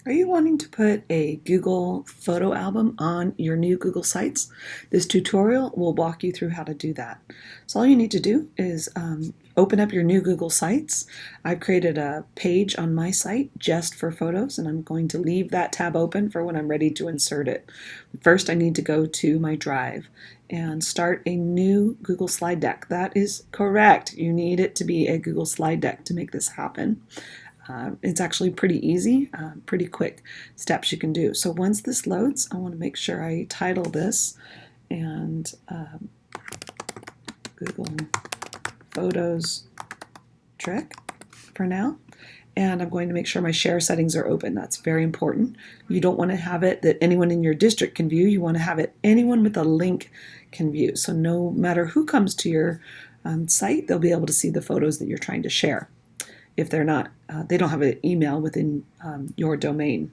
Are you wanting to put a Google photo album on your new Google Sites? This tutorial will walk you through how to do that. So all you need to do is open up your new Google Sites. I've created a page on my site just for photos, and I'm going to leave that tab open for when I'm ready to insert it. First, I need to go to my Drive and start a new Google slide deck. That is correct. You need it to be a Google slide deck to make this happen. It's actually pretty easy, pretty quick steps you can do. So once this loads, I want to make sure I title this and Google Photos Trick for now. And I'm going to make sure my share settings are open. That's very important. You don't want to have it that anyone in your district can view. You want to have it anyone with a link can view. So no matter who comes to your site, they'll be able to see the photos that you're trying to share. If they're not, they don't have an email within your domain.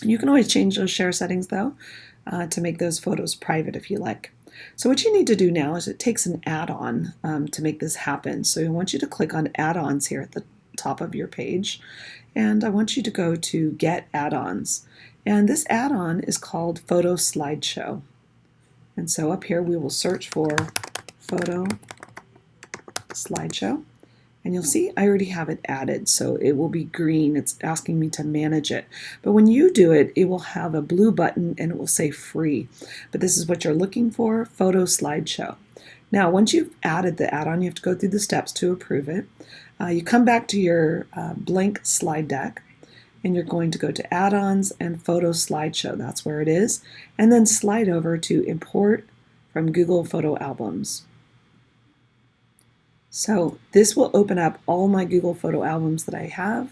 You can always change those share settings though to make those photos private if you like. So what you need to do now is it takes an add-on to make this happen. So I want you to click on add-ons here at the top of your page, and I want you to go to Get Add-ons. And this add-on is called Photo Slideshow. And so up here we will search for Photo Slideshow. And you'll see I already have it added, so it will be green. It's asking me to manage it. But when you do it, it will have a blue button and it will say free. But this is what you're looking for, Photo Slideshow. Now, once you've added the add-on, you have to go through the steps to approve it. You come back to your blank slide deck, and you're going to go to Add-ons and Photo Slideshow. That's where it is. And then slide over to Import from Google Photo Albums. So this will open up all my Google photo albums that I have,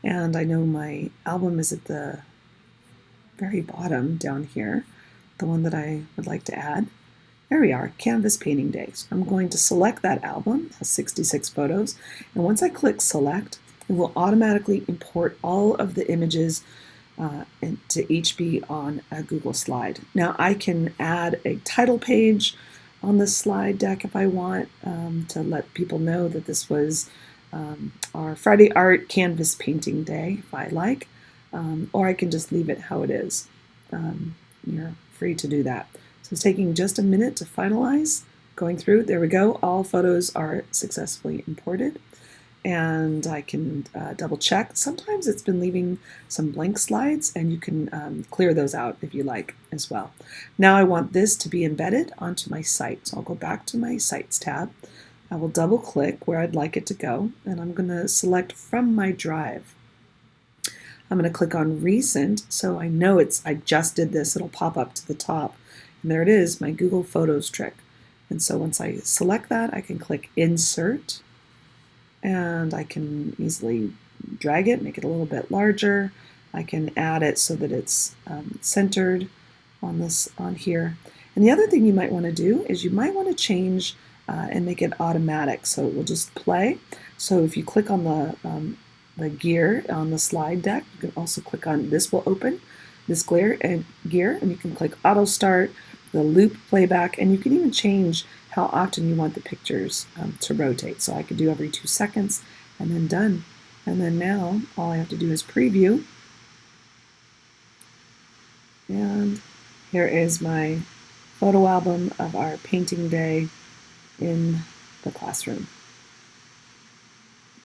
and I know my album is at the very bottom down here, the one that I would like to add. There we are, Canvas Painting Day. So I'm going to select that album, it has 66 photos, and once I click select, it will automatically import all of the images to each be on a Google slide. Now I can add a title page on the slide deck if I want to let people know that this was our Friday Art Canvas Painting Day if I like, or I can just leave it how it is. You're free to do that. So it's taking just a minute to finalize, going through. There we go, all photos are successfully imported. And I can double check. Sometimes it's been leaving some blank slides, and you can clear those out if you like as well. Now I want this to be embedded onto my site. So I'll go back to my Sites tab. I will double click where I'd like it to go, and I'm going to select from my drive. I'm going to click on Recent, so I know I just did this. It'll pop up to the top. And there it is, my Google Photos trick. And so once I select that, I can click Insert. And I can easily drag it, make it a little bit larger. I can add it so that it's centered on here. And the other thing you might want to do is you might want to change and make it automatic, so it will just play. So if you click on the gear on the slide deck, you can also click on this will open this gear, and you can click auto start, the loop playback, and you can even change how often you want the pictures to rotate. So I could do every 2 seconds and then done. And then now all I have to do is preview. And here is my photo album of our painting day in the classroom.